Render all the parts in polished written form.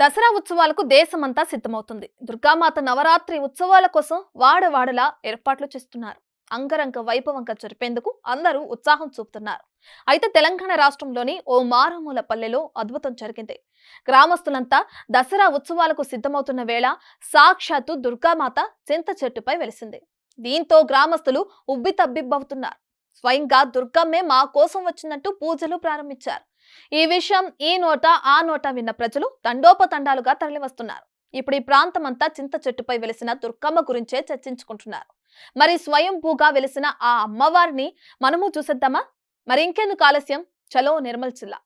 దసరా ఉత్సవాలకు దేశమంతా సిద్ధమవుతుంది. దుర్గామాత నవరాత్రి ఉత్సవాల కోసం వాడవాడలా ఏర్పాట్లు చేస్తున్నారు. అంగరంగ వైభవంగా జరిపేందుకు అందరూ ఉత్సాహం చూపుతున్నారు. అయితే తెలంగాణ రాష్ట్రంలోని ఓ మారుమూల పల్లెలో అద్భుతం జరిగింది. గ్రామస్తులంతా దసరా ఉత్సవాలకు సిద్ధమవుతున్న వేళ సాక్షాత్తు దుర్గామాత చింత చెట్టుపై వెలిసింది. దీంతో గ్రామస్తులు ఉబ్బితబ్బిబ్బవుతున్నారు. స్వయంగా దుర్గమ్మే మా కోసం వచ్చినట్టు పూజలు ప్రారంభించారు. ఈ విషయం ఈ నోట ఆ నోట విన్న ప్రజలు తండోపతండాలుగా తరలివస్తున్నారు. ఇప్పుడు ఈ ప్రాంతమంతా చింత చెట్టుపై వెలిసిన దుర్గమ్మ గురించే చర్చించుకుంటున్నారు. మరి స్వయంభూగా వెలిసిన ఆ అమ్మవారిని మనము చూసేద్దామా? మరి ఇంకెందుకు ఆలస్యం, చలో నిర్మల్ జిల్లా.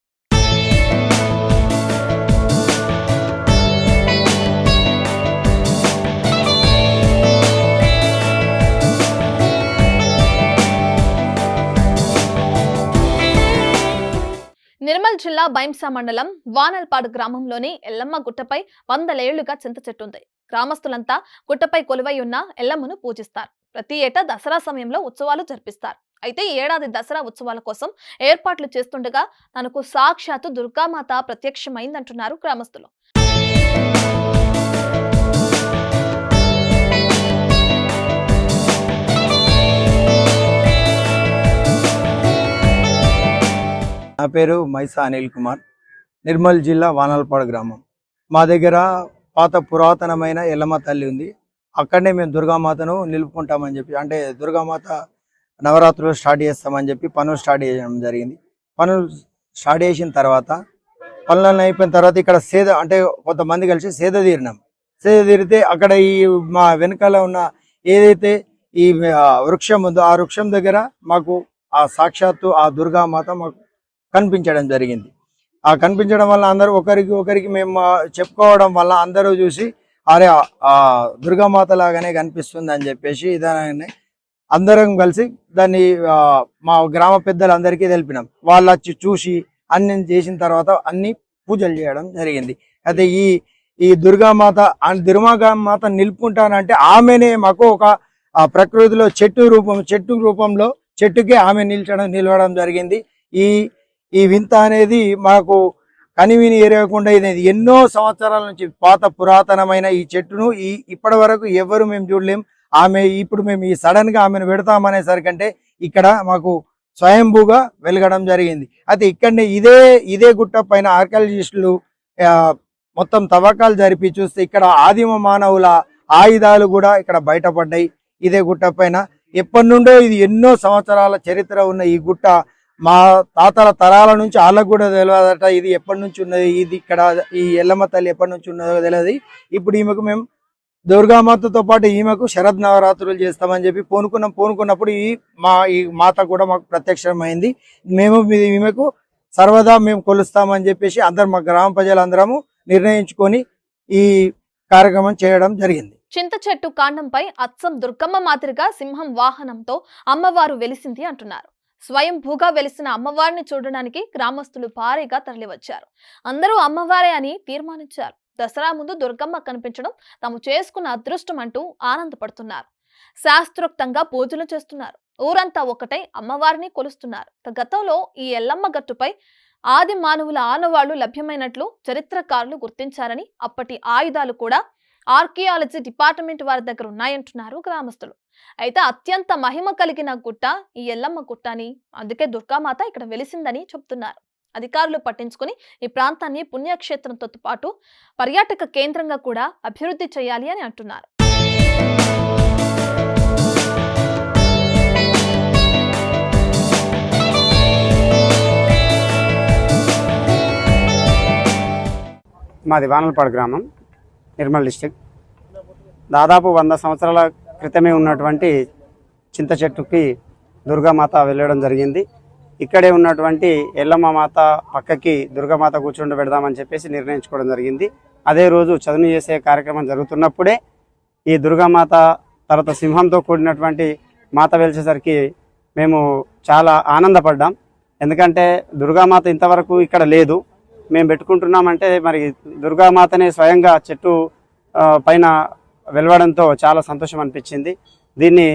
నిర్మల్ జిల్లా బైంసా మండలం వానల్పాడు గ్రామంలోని ఎల్లమ్మ గుట్టపై 100 ఏళ్లుగా చింత చెట్టు ఉంది. గ్రామస్తులంతా గుట్టపై కొలువై ఉన్న ఎల్లమ్మను పూజిస్తారు. ప్రతి ఏటా దసరా సమయంలో ఉత్సవాలు జరిపిస్తారు. అయితే ఈ ఏడాది దసరా ఉత్సవాల కోసం ఏర్పాట్లు చేస్తుండగా తనకు సాక్షాత్తు దుర్గామాత ప్రత్యక్షమైందంటున్నారు గ్రామస్తులు. నా పేరు మైసా అనిల్ కుమార్. నిర్మల్ జిల్లా వానల్పాడు గ్రామం. మా దగ్గర పాత పురాతనమైన ఎల్లమ్మ తల్లి ఉంది. అక్కడనే మేము దుర్గామాతను నిలుపుకుంటామని చెప్పి, అంటే దుర్గామాత నవరాత్రులు స్టార్ట్ చేస్తామని చెప్పి పనులు స్టార్ట్ చేయడం జరిగింది. పనులు స్టార్ట్ చేసిన తర్వాత పనులను అయిపోయిన తర్వాత ఇక్కడ సేద, అంటే కొంతమంది కలిసి సేద తీరినాం. సేద తీరితే అక్కడ ఈ మా వెనకాల ఉన్న ఏదైతే ఈ వృక్షం ఉందో ఆ వృక్షం దగ్గర మాకు ఆ సాక్షాత్తు ఆ దుర్గామాత మాకు కనిపించడం జరిగింది. ఆ కనిపించడం వల్ల అందరూ ఒకరికి మేము చెప్పుకోవడం వల్ల అందరూ చూసి అరే ఆ దుర్గామాత లాగానే కనిపిస్తుంది అని చెప్పేసి దాన్ని అందరం కలిసి దాన్ని మా గ్రామ పెద్దలందరికీ తెలిపినాం. వాళ్ళు వచ్చి చూసి అన్ని చేసిన తర్వాత అన్ని పూజలు చేయడం జరిగింది. అయితే ఈ దుర్గామాత దుర్గామాత నిలుపుకుంటానంటే ఆమెనే మాకు ఒక ప్రకృతిలో చెట్టు రూపంలో చెట్టుకే ఆమె నిలవడం జరిగింది. ఈ వింత అనేది మాకు కనివిని ఎరగకుండా ఇది ఎన్నో సంవత్సరాల నుంచి పాత పురాతనమైన ఈ చెట్టును ఇప్పటి వరకు ఎవరు మేము చూడలేం. ఇప్పుడు మేము ఈ సడన్ గా ఆమెను పెడతామనేసరికంటే ఇక్కడ మాకు స్వయంభూగా వెలగడం జరిగింది. అయితే ఇక్కడనే ఇదే గుట్ట పైన ఆర్కియాలజిస్టులు మొత్తం తవ్వకాలు జరిపి చూస్తే ఇక్కడ ఆదిమ మానవుల ఆయుధాలు కూడా ఇక్కడ బయటపడ్డాయి. ఇదే గుట్ట పైన ఎప్పటి నుండో ఇది ఎన్నో సంవత్సరాల చరిత్ర ఉన్న ఈ గుట్ట మా తాతల తరాల నుంచి వాళ్ళకు కూడా తెలియదట ఇది ఎప్పటి నుంచి ఉన్నది, ఇది ఇక్కడ ఈ ఎల్లమ్మ తల్లి ఎప్పటి నుంచి ఉన్నదో తెలియదు. ఇప్పుడు ఈమెకు మేము దుర్గామాతతో పాటు ఈమెకు శరద్ నవరాత్రులు చేస్తామని చెప్పి పూనుకున్నప్పుడు ఈ మాత కూడా మాకు ప్రత్యక్షమైంది. మేము ఈమెకు సర్వదా మేము కొలుస్తామని చెప్పేసి మా గ్రామ ప్రజలందరము నిర్ణయించుకొని ఈ కార్యక్రమం చేయడం జరిగింది. చింత చెట్టు కాండంపై అచ్చం దుర్గమ్మ మాదిరిగా సింహం వాహనంతో అమ్మవారు వెలిసింది అంటున్నారు. స్వయంభూగా వెలిసిన అమ్మవారిని చూడడానికి గ్రామస్తులు భారీగా తరలివచ్చారు. అందరూ అమ్మవారే అని తీర్మానించారు. దసరా ముందు దుర్గమ్మ కనిపించడం తాము చేసుకున్న అదృష్టం అంటూ ఆనందపడుతున్నారు. శాస్త్రోక్తంగా పూజలు చేస్తున్నారు. ఊరంతా ఒకటై అమ్మవారిని కొలుస్తున్నారు. గతంలో ఈ ఎల్లమ్మ గట్టుపై ఆది మానవుల ఆనవాళ్లు లభ్యమైనట్లు చరిత్రకారులు గుర్తించారని, అప్పటి ఆయుధాలు కూడా ఆర్కియాలజీ డిపార్ట్మెంట్ వారి దగ్గర ఉన్నాయంటున్నారు గ్రామస్తులు. అయితే అత్యంత మహిమ కలిగిన గుట్ట ఈ ఎల్లమ్మ గుట్ట అని, అందుకే దుర్గామాత ఇక్కడ వెలిసిందని చెబుతున్నారు. అధికారులు పట్టించుకుని ఈ ప్రాంతాన్ని పుణ్యక్షేత్రంతో పాటు పర్యాటక కేంద్రంగా కూడా అభివృద్ధి చేయాలి అని అంటున్నారు. మాది వానల్పాడు గ్రామం, నిర్మల్ డిస్టిక్. దాదాపు 100 సంవత్సరాల క్రితమే ఉన్నటువంటి చింత చెట్టుకి దుర్గామాత వెళ్ళడం జరిగింది. ఇక్కడే ఉన్నటువంటి ఎల్లమ్మ మాత పక్కకి దుర్గామాత కూర్చుండి పెడదామని చెప్పేసి నిర్ణయించుకోవడం జరిగింది. అదే రోజు చదును చేసే కార్యక్రమం జరుగుతున్నప్పుడే ఈ దుర్గామాత తర్వాత సింహంతో కూడినటువంటి మాత వెలిచేసరికి మేము చాలా ఆనందపడ్డాం. ఎందుకంటే దుర్గామాత ఇంతవరకు ఇక్కడ లేదు. మేము పెట్టుకుంటున్నామంటే మరి దుర్గామాతనే స్వయంగా చెట్టు పైన వెలవడంతో చాలా సంతోషం అనిపించింది. దీన్ని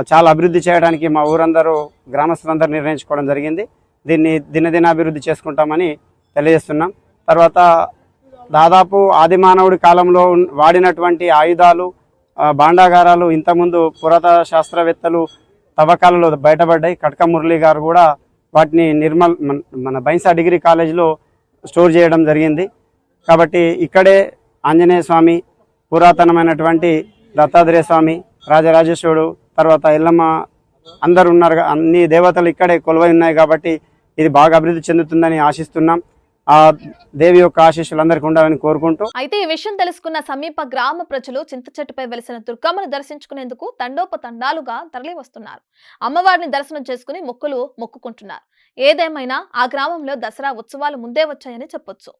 చాలా అభివృద్ధి చేయడానికి మా ఊరందరూ గ్రామస్తులందరూ నిర్ణయించుకోవడం జరిగింది. దీన్ని దినదినాభివృద్ధి చేసుకుంటామని తెలియజేస్తున్నాం. తర్వాత దాదాపు ఆది మానవుడి కాలంలో వాడినటువంటి ఆయుధాలు, భాండాగారాలు ఇంతకుముందు పురాతన శాస్త్రవేత్తలు తవ్వకాలలో బయటపడ్డాయి. కట్క మురళి గారు కూడా వాటిని మన బైన్సా డిగ్రీ కాలేజీలో స్టోర్ చేయడం జరిగింది. కాబట్టి ఇక్కడే ఆంజనేయ స్వామి, పురాతనమైనటువంటి దత్తాత్రేయ స్వామి, రాజరాజేశ్వరుడు, తర్వాత ఎల్లమ్మ అందరు ఉన్నారు. అన్ని దేవతలు ఇక్కడే కొలువై ఉన్నాయి. కాబట్టి ఇది బాగా అభివృద్ధి చెందుతుందని ఆశిస్తున్నాం. ఆ దేవి యొక్క ఆశీస్సులు అందరికీ ఉండాలని కోరుకుంటూ, అయితే ఈ విషయం తెలుసుకున్న సమీప గ్రామ ప్రజలు చింత చెట్టుపై వెలిసిన దుర్గమ్మను దర్శించుకునేందుకు తండోపతండాలుగా తరలి వస్తున్నారు. అమ్మవారిని దర్శనం చేసుకుని మొక్కుకుంటున్నారు. ఏదేమైనా ఆ గ్రామంలో దసరా ఉత్సవాలు ముందే వచ్చాయని చెప్పొచ్చు.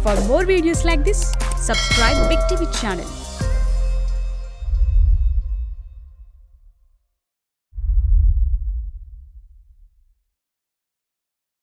For more videos like this, subscribe Big TV channel.